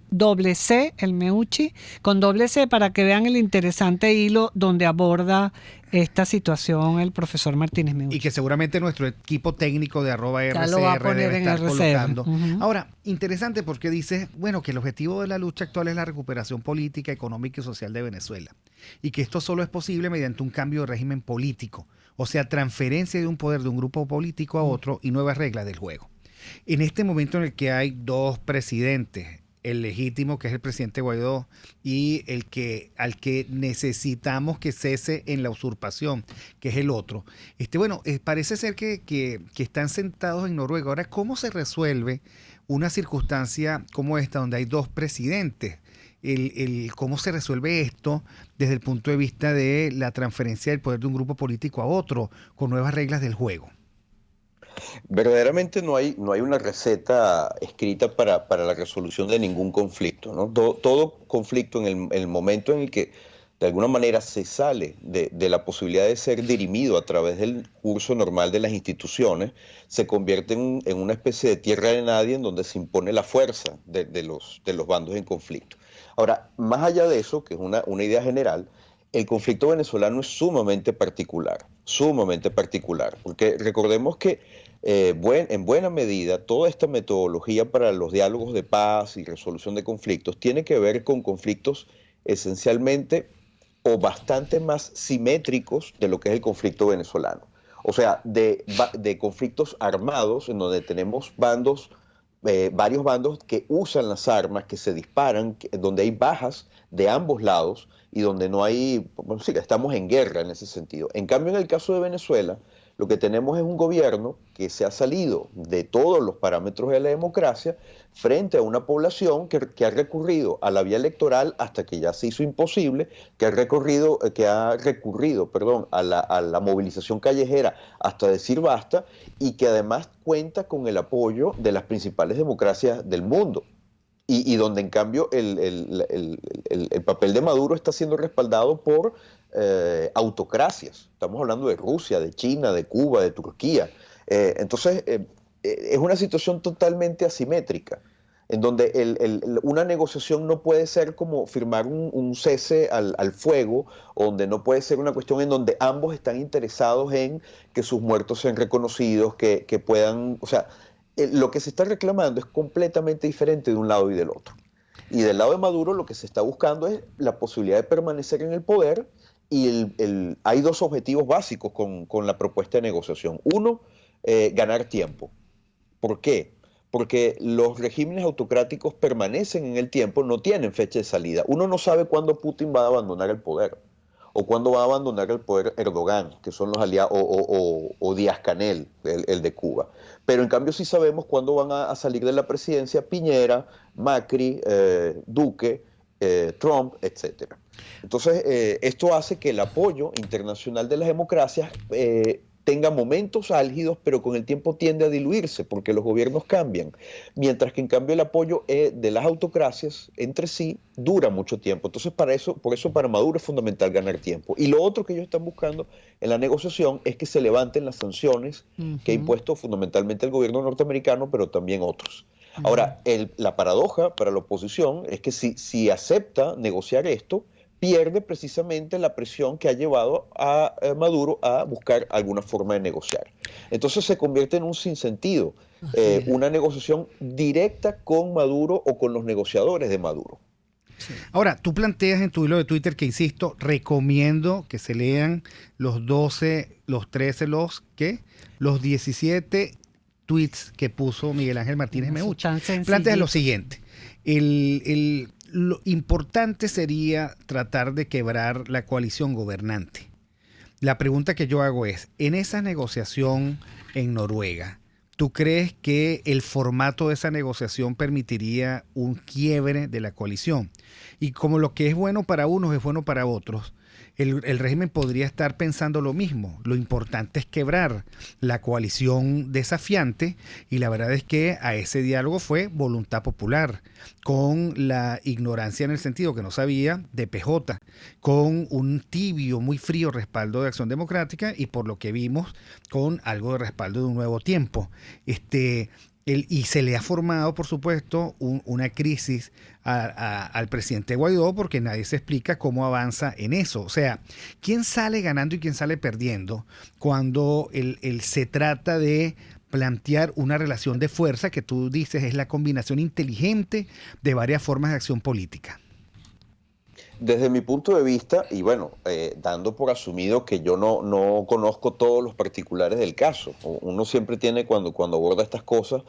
C, el Meucci, con C, para que vean el interesante hilo donde aborda esta situación el profesor Martínez Meucci. Y que seguramente nuestro equipo técnico de @RCR lo va a poner debe en estar RCR. colocando. Ahora, interesante porque dice, bueno, que el objetivo de la lucha actual es la recuperación política, económica y social de Venezuela. Y que esto solo es posible mediante un cambio de régimen político. O sea, transferencia de un poder de un grupo político a otro y nuevas reglas del juego. En este momento en el que hay 2 presidentes, el legítimo, que es el presidente Guaidó, y al que necesitamos que cese en la usurpación, que es el otro. Bueno, parece ser que están sentados en Noruega. Ahora, ¿cómo se resuelve una circunstancia como esta, donde hay 2 presidentes? ¿Cómo se resuelve esto desde el punto de vista de la transferencia del poder de un grupo político a otro, con nuevas reglas del juego? Verdaderamente no hay una receta escrita para la resolución de ningún conflicto, ¿no? Todo conflicto en el momento en el que de alguna manera se sale de la posibilidad de ser dirimido a través del curso normal de las instituciones, se convierte en una especie de tierra de nadie en donde se impone la fuerza de los bandos en conflicto. Ahora, más allá de eso, que es una idea general, el conflicto venezolano es sumamente particular, porque recordemos que en buena medida toda esta metodología para los diálogos de paz y resolución de conflictos tiene que ver con conflictos esencialmente o bastante más simétricos de lo que es el conflicto venezolano. O sea, de conflictos armados en donde tenemos varios bandos que usan las armas, que se disparan, donde hay bajas de ambos lados y donde no hay, bueno, sí, estamos en guerra en ese sentido. En cambio, en el caso de Venezuela, lo que tenemos es un gobierno que se ha salido de todos los parámetros de la democracia frente a una población que ha recurrido a la vía electoral hasta que ya se hizo imposible, que ha recurrido a la movilización callejera hasta decir basta, y que además cuenta con el apoyo de las principales democracias del mundo. y donde en cambio el papel de Maduro está siendo respaldado por autocracias. Estamos hablando de Rusia, de China, de Cuba, de Turquía. Entonces, es una situación totalmente asimétrica, en donde una negociación no puede ser como firmar un cese al fuego, o donde no puede ser una cuestión en donde ambos están interesados en que sus muertos sean reconocidos, que puedan, o sea, lo que se está reclamando es completamente diferente de un lado y del otro. Y del lado de Maduro lo que se está buscando es la posibilidad de permanecer en el poder, y hay dos objetivos básicos con la propuesta de negociación. Uno, ganar tiempo. ¿Por qué? Porque los regímenes autocráticos permanecen en el tiempo, no tienen fecha de salida. Uno no sabe cuándo Putin va a abandonar el poder, o cuándo va a abandonar el poder Erdogan, que son los aliados, o Díaz-Canel, el de Cuba. Pero en cambio sí sabemos cuándo van a salir de la presidencia Piñera, Macri, Duque, Trump, etc. Entonces, esto hace que el apoyo internacional de las democracias tenga momentos álgidos, pero con el tiempo tiende a diluirse porque los gobiernos cambian, mientras que en cambio el apoyo de las autocracias entre sí dura mucho tiempo. Entonces, por eso para Maduro es fundamental ganar tiempo. Y lo otro que ellos están buscando en la negociación es que se levanten las sanciones que ha impuesto fundamentalmente el gobierno norteamericano, pero también otros. Ahora, la paradoja para la oposición es que si acepta negociar esto, pierde precisamente la presión que ha llevado a Maduro a buscar alguna forma de negociar. Entonces se convierte en un sinsentido, una negociación directa con Maduro o con los negociadores de Maduro. Sí. Ahora, tú planteas en tu hilo de Twitter que, insisto, recomiendo que se lean los 12, los 13, los 17 tweets que puso Miguel Ángel Martínez Meucci. Planteas lo siguiente: lo importante sería tratar de quebrar la coalición gobernante. La pregunta que yo hago es, en esa negociación en Noruega, ¿tú crees que el formato de esa negociación permitiría un quiebre de la coalición? Y como lo que es bueno para unos es bueno para otros, el régimen podría estar pensando lo mismo. Lo importante es quebrar la coalición desafiante, y la verdad es que a ese diálogo fue voluntad popular, con la ignorancia en el sentido que no sabía de PJ, con un tibio, muy frío respaldo de Acción Democrática, y por lo que vimos con algo de respaldo de Un Nuevo Tiempo. Y se le ha formado, por supuesto, una crisis al presidente Guaidó, porque nadie se explica cómo avanza en eso. O sea, ¿quién sale ganando y quién sale perdiendo cuando se trata de plantear una relación de fuerza que tú dices es la combinación inteligente de varias formas de acción política? Desde mi punto de vista, y bueno, dando por asumido que yo no conozco todos los particulares del caso, uno siempre tiene, cuando aborda estas cosas,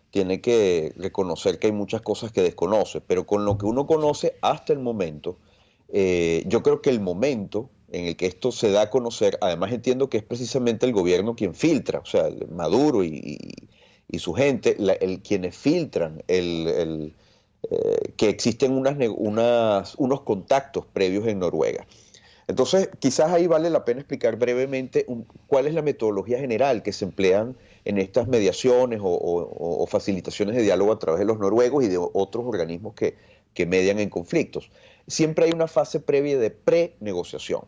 tiene que reconocer que hay muchas cosas que desconoce, pero con lo que uno conoce hasta el momento, yo creo que el momento en el que esto se da a conocer, además entiendo que es precisamente el gobierno quien filtra, o sea, Maduro y su gente, quienes filtran que existen unos contactos previos en Noruega. Entonces, quizás ahí vale la pena explicar brevemente cuál es la metodología general que se emplean en estas mediaciones o facilitaciones de diálogo a través de los noruegos y de otros organismos que median en conflictos. Siempre hay una fase previa de pre-negociación,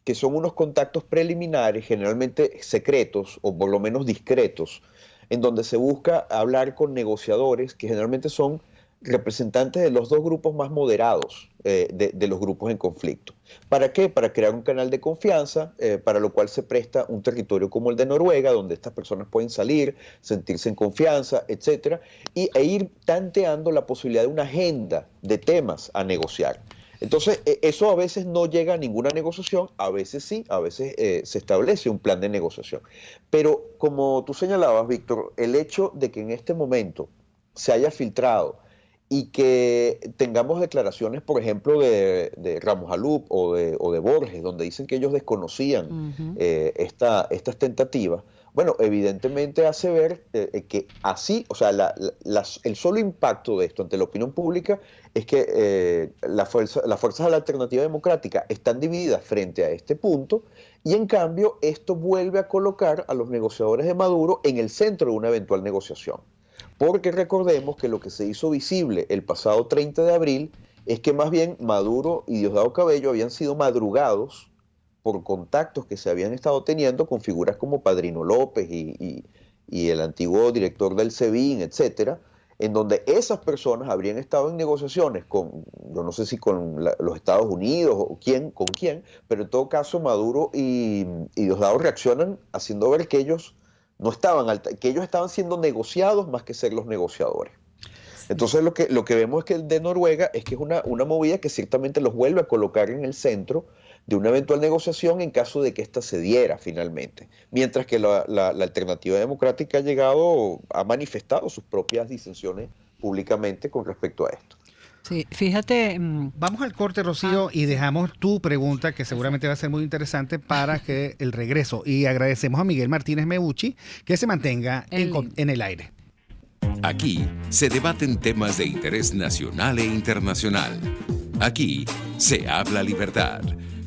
que son unos contactos preliminares, generalmente secretos o por lo menos discretos, en donde se busca hablar con negociadores que generalmente son representantes de los dos grupos más moderados de los grupos en conflicto. ¿Para qué? Para crear un canal de confianza, para lo cual se presta un territorio como el de Noruega, donde estas personas pueden salir, sentirse en confianza, etcétera, e ir tanteando la posibilidad de una agenda de temas a negociar. Entonces, eso a veces no llega a ninguna negociación, a veces sí, a veces se establece un plan de negociación. Pero como tú señalabas, Víctor, el hecho de que en este momento se haya filtrado y que tengamos declaraciones, por ejemplo, de Ramos Alup o de Borges, donde dicen que ellos desconocían estas tentativas, bueno, evidentemente hace ver que así, o sea, el solo impacto de esto ante la opinión pública es que las fuerzas de la alternativa democrática están divididas frente a este punto, y en cambio esto vuelve a colocar a los negociadores de Maduro en el centro de una eventual negociación. Porque recordemos que lo que se hizo visible el pasado 30 de abril es que más bien Maduro y Diosdado Cabello habían sido madrugados por contactos que se habían estado teniendo con figuras como Padrino López y el antiguo director del SEBIN, etcétera, en donde esas personas habrían estado en negociaciones con, yo no sé si con los Estados Unidos o con quién, pero en todo caso Maduro y Diosdado reaccionan haciendo ver que ellos no estaban, que ellos estaban siendo negociados más que ser los negociadores. Entonces lo que vemos es que el de Noruega es que es una movida que ciertamente los vuelve a colocar en el centro de una eventual negociación en caso de que ésta se diera finalmente, mientras que la alternativa democrática ha manifestado sus propias disensiones públicamente con respecto a esto. Sí, fíjate. Vamos al corte, Rocío, y dejamos tu pregunta, que seguramente va a ser muy interesante para que el regreso. Y agradecemos a Miguel Martínez Meucci que se mantenga en el aire. Aquí se debaten temas de interés nacional e internacional. Aquí se habla libertad,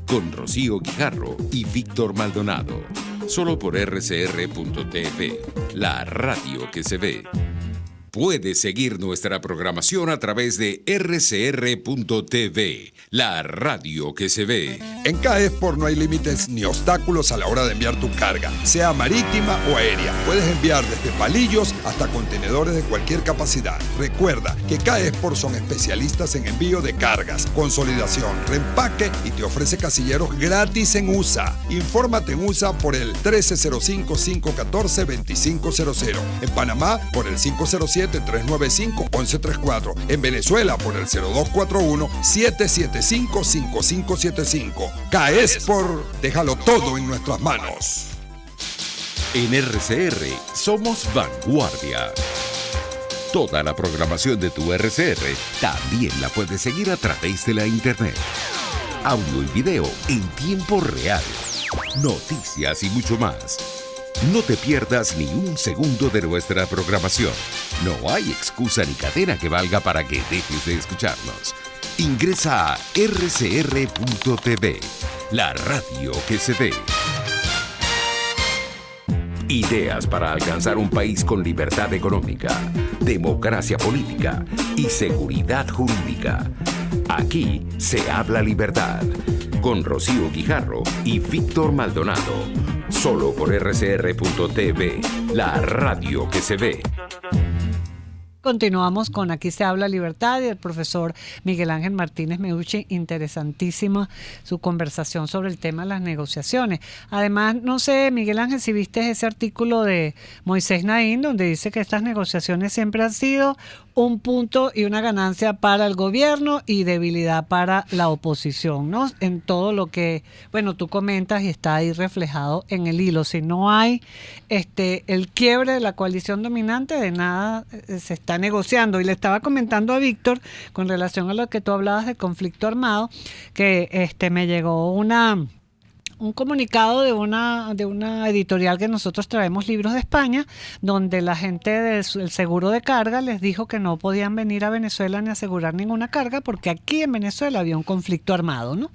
con Rocío Guijarro y Víctor Maldonado. Solo por rcr.tv, la radio que se ve. Puedes seguir nuestra programación a través de rcr.tv, la radio que se ve. En CAESPOR no hay límites ni obstáculos a la hora de enviar tu carga, sea marítima o aérea. Puedes enviar desde palillos hasta contenedores de cualquier capacidad. Recuerda que CAESPOR son especialistas en envío de cargas, consolidación, reempaque y te ofrece casilleros gratis en USA. Infórmate en USA por el 1305-514-2500. En Panamá por el 507-395-1134. En Venezuela por el 0241-775-5575. CAESPOR, déjalo todo en nuestras manos. En RCR somos vanguardia. Toda la programación de tu RCR también la puedes seguir a través de la internet. Audio y video en tiempo real. Noticias y mucho más. No te pierdas ni un segundo de nuestra programación. No hay excusa ni cadena que valga para que dejes de escucharnos. Ingresa a rcr.tv, la radio que se ve. Ideas para alcanzar un país con libertad económica, democracia política y seguridad jurídica. Aquí se habla libertad, con Rocío Guijarro y Víctor Maldonado. Solo por rcr.tv, la radio que se ve. Continuamos con Aquí se habla libertad y el profesor Miguel Ángel Martínez Meucci. Interesantísima su conversación sobre el tema de las negociaciones. Además, no sé, Miguel Ángel, si viste ese artículo de Moisés Naín, donde dice que estas negociaciones siempre han sido un punto y una ganancia para el gobierno y debilidad para la oposición, ¿no? En todo lo que, bueno, tú comentas y está ahí reflejado en el hilo. Si no hay el quiebre de la coalición dominante, de nada se está negociando. Y le estaba comentando a Víctor, con relación a lo que tú hablabas de conflicto armado, que me llegó un comunicado de una editorial que nosotros traemos libros de España, donde la gente del seguro de carga les dijo que no podían venir a Venezuela ni asegurar ninguna carga porque aquí en Venezuela había un conflicto armado, ¿no?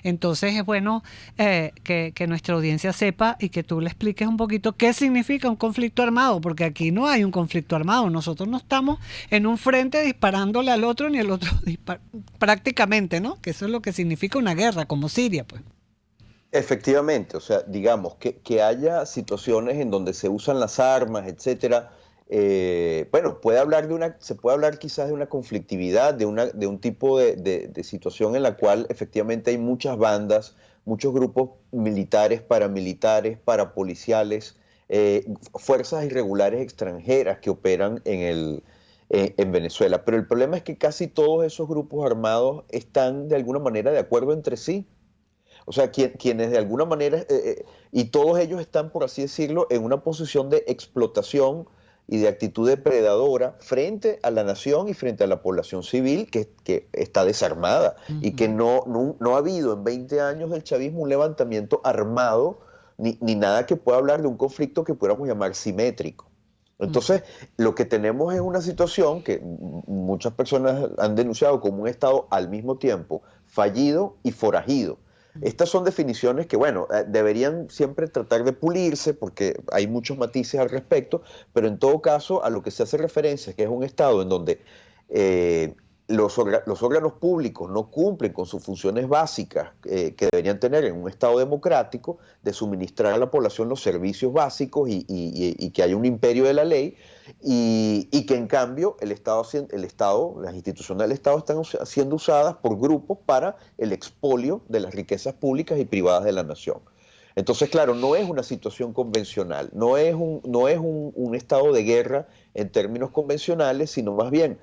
Entonces es bueno que nuestra audiencia sepa y que tú le expliques un poquito qué significa un conflicto armado, porque aquí no hay un conflicto armado. Nosotros no estamos en un frente disparándole al otro ni el otro prácticamente, ¿no? Que eso es lo que significa una guerra, como Siria, pues. Efectivamente, o sea, digamos que haya situaciones en donde se usan las armas, etcétera. Bueno, se puede hablar quizás de una conflictividad, de un tipo de situación en la cual efectivamente hay muchas bandas, muchos grupos militares, paramilitares, parapoliciales, fuerzas irregulares extranjeras que operan en Venezuela. Pero el problema es que casi todos esos grupos armados están de alguna manera de acuerdo entre sí. O sea, quienes de alguna manera, y todos ellos están, por así decirlo, en una posición de explotación y de actitud depredadora frente a la nación y frente a la población civil que está desarmada. Uh-huh. Y que no ha habido en 20 años del chavismo un levantamiento armado, ni nada que pueda hablar de un conflicto que pudiéramos llamar simétrico. Entonces, lo que tenemos es una situación que muchas personas han denunciado como un Estado al mismo tiempo fallido y forajido. Estas son definiciones que, bueno, deberían siempre tratar de pulirse porque hay muchos matices al respecto, pero en todo caso a lo que se hace referencia, que es un Estado en donde los órganos públicos no cumplen con sus funciones básicas que deberían tener en un Estado democrático, de suministrar a la población los servicios básicos y que haya un imperio de la ley, y que en cambio el Estado, las instituciones del Estado están siendo usadas por grupos para el expolio de las riquezas públicas y privadas de la nación. Entonces, claro, no es una situación convencional, no es un estado de guerra en términos convencionales, sino más bien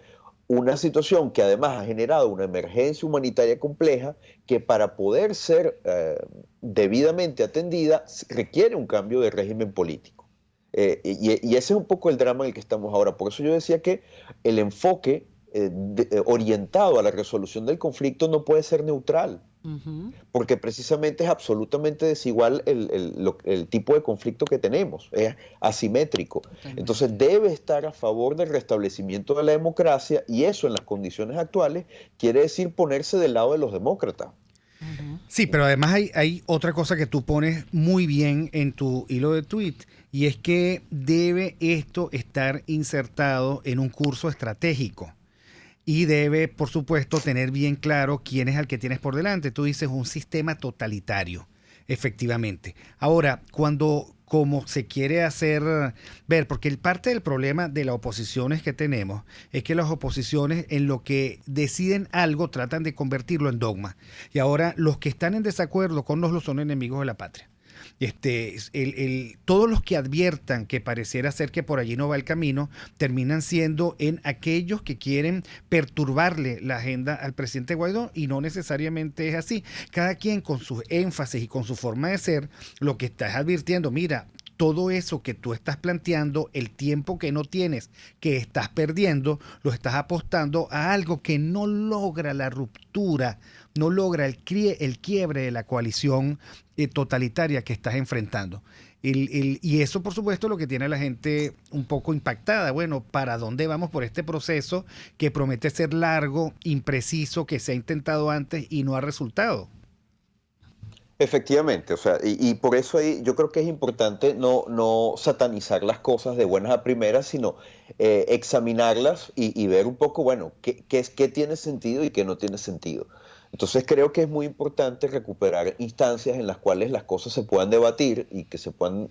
una situación que además ha generado una emergencia humanitaria compleja que para poder ser debidamente atendida requiere un cambio de régimen político. Y ese es un poco el drama en el que estamos ahora. Por eso yo decía que el enfoque orientado a la resolución del conflicto no puede ser neutral. Porque precisamente es absolutamente desigual el tipo de conflicto que tenemos, es asimétrico. Entonces debe estar a favor del restablecimiento de la democracia, y eso en las condiciones actuales quiere decir ponerse del lado de los demócratas. Sí, pero además hay otra cosa que tú pones muy bien en tu hilo de tweet, y es que debe esto estar insertado en un curso estratégico. Y debe, por supuesto, tener bien claro quién es el que tienes por delante. Tú dices un sistema totalitario, efectivamente. Ahora, como se quiere hacer ver, porque parte del problema de las oposiciones que tenemos es que las oposiciones en lo que deciden algo tratan de convertirlo en dogma. Y ahora los que están en desacuerdo con nosotros son enemigos de la patria. Todos los que adviertan que pareciera ser que por allí no va el camino, terminan siendo en aquellos que quieren perturbarle la agenda al presidente Guaidó, y no necesariamente es así. Cada quien con sus énfasis y con su forma de ser, lo que está es advirtiendo, mira, todo eso que tú estás planteando, el tiempo que no tienes, que estás perdiendo, lo estás apostando a algo que no logra la ruptura, no logra el quiebre de la coalición totalitaria que estás enfrentando. Y eso, por supuesto, lo que tiene a la gente un poco impactada. Bueno, ¿para dónde vamos por este proceso que promete ser largo, impreciso, que se ha intentado antes y no ha resultado? Efectivamente, o sea, y por eso ahí yo creo que es importante no satanizar las cosas de buenas a primeras, sino examinarlas y ver un poco, bueno, qué tiene sentido y qué no tiene sentido. Entonces creo que es muy importante recuperar instancias en las cuales las cosas se puedan debatir y que se puedan,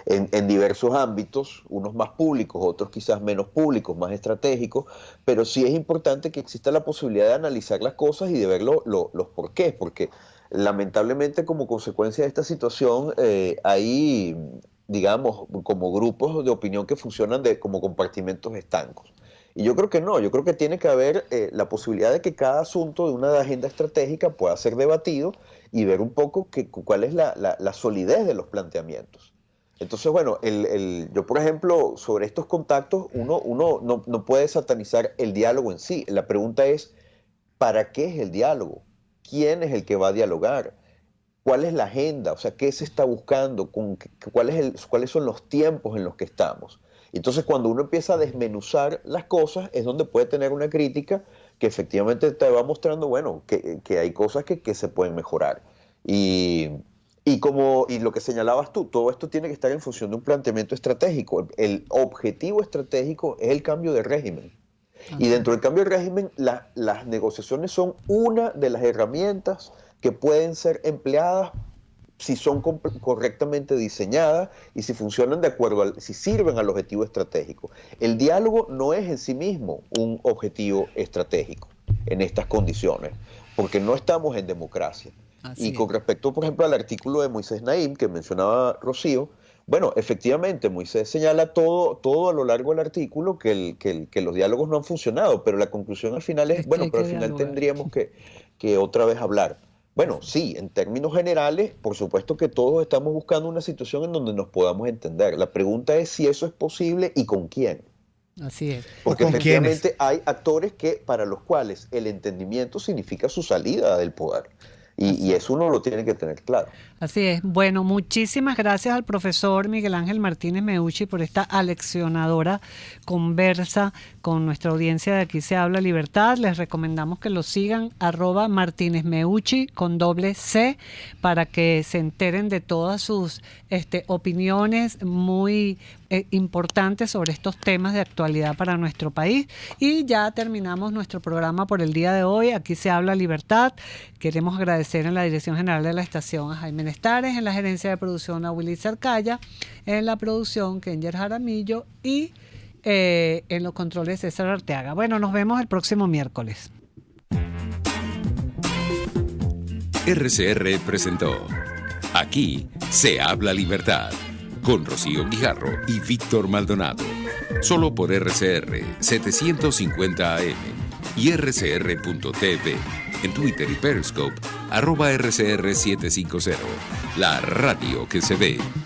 en diversos ámbitos, unos más públicos, otros quizás menos públicos, más estratégicos, pero sí es importante que exista la posibilidad de analizar las cosas y de ver los porqués, porque lamentablemente como consecuencia de esta situación hay, digamos, como grupos de opinión que funcionan como compartimentos estancos. Y yo creo que no, yo creo que tiene que haber la posibilidad de que cada asunto de una agenda estratégica pueda ser debatido y ver un poco cuál es la solidez de los planteamientos. Entonces, bueno, yo por ejemplo, sobre estos contactos, uno no puede satanizar el diálogo en sí. La pregunta es, ¿para qué es el diálogo? ¿Quién es el que va a dialogar? ¿Cuál es la agenda? O sea, ¿qué se está buscando? ¿Cuáles son los tiempos en los que estamos? Entonces, cuando uno empieza a desmenuzar las cosas, es donde puede tener una crítica que efectivamente te va mostrando, bueno, que hay cosas que se pueden mejorar. Y lo que señalabas tú, todo esto tiene que estar en función de un planteamiento estratégico. El objetivo estratégico es el cambio de régimen. Y dentro del cambio de régimen, las negociaciones son una de las herramientas que pueden ser empleadas si son correctamente diseñadas y si funcionan de acuerdo, si sirven al objetivo estratégico. El diálogo no es en sí mismo un objetivo estratégico en estas condiciones, porque no estamos en democracia. Y con respecto, por ejemplo, al artículo de Moisés Naim que mencionaba Rocío, bueno, efectivamente, Moisés señala todo a lo largo del artículo que los diálogos no han funcionado, pero la conclusión al final es, bueno, pero al final tendríamos que otra vez hablar. Bueno, sí, en términos generales, por supuesto que todos estamos buscando una situación en donde nos podamos entender. La pregunta es si eso es posible y con quién. Así es. Porque efectivamente hay actores para los cuales el entendimiento significa su salida del poder. Y eso uno lo tiene que tener claro. Así es. Bueno, muchísimas gracias al profesor Miguel Ángel Martínez Meucci por esta aleccionadora conversa con nuestra audiencia de Aquí se habla libertad. Les recomendamos que lo sigan, @Martínez Meucci con @C, para que se enteren de todas sus opiniones muy importantes sobre estos temas de actualidad para nuestro país. Y ya terminamos nuestro programa por el día de hoy. Aquí se habla libertad. Queremos agradecer en la Dirección General de la Estación a Jaime Nestares, en la gerencia de producción a Willy Cercaya, en la producción Kenger Jaramillo y en los controles César Arteaga. Bueno, nos vemos el próximo miércoles. RCR presentó Aquí se habla libertad, con Rocío Guijarro y Víctor Maldonado. Solo por RCR 750 AM y rcr.tv. En Twitter y Periscope, @RCR750. La radio que se ve.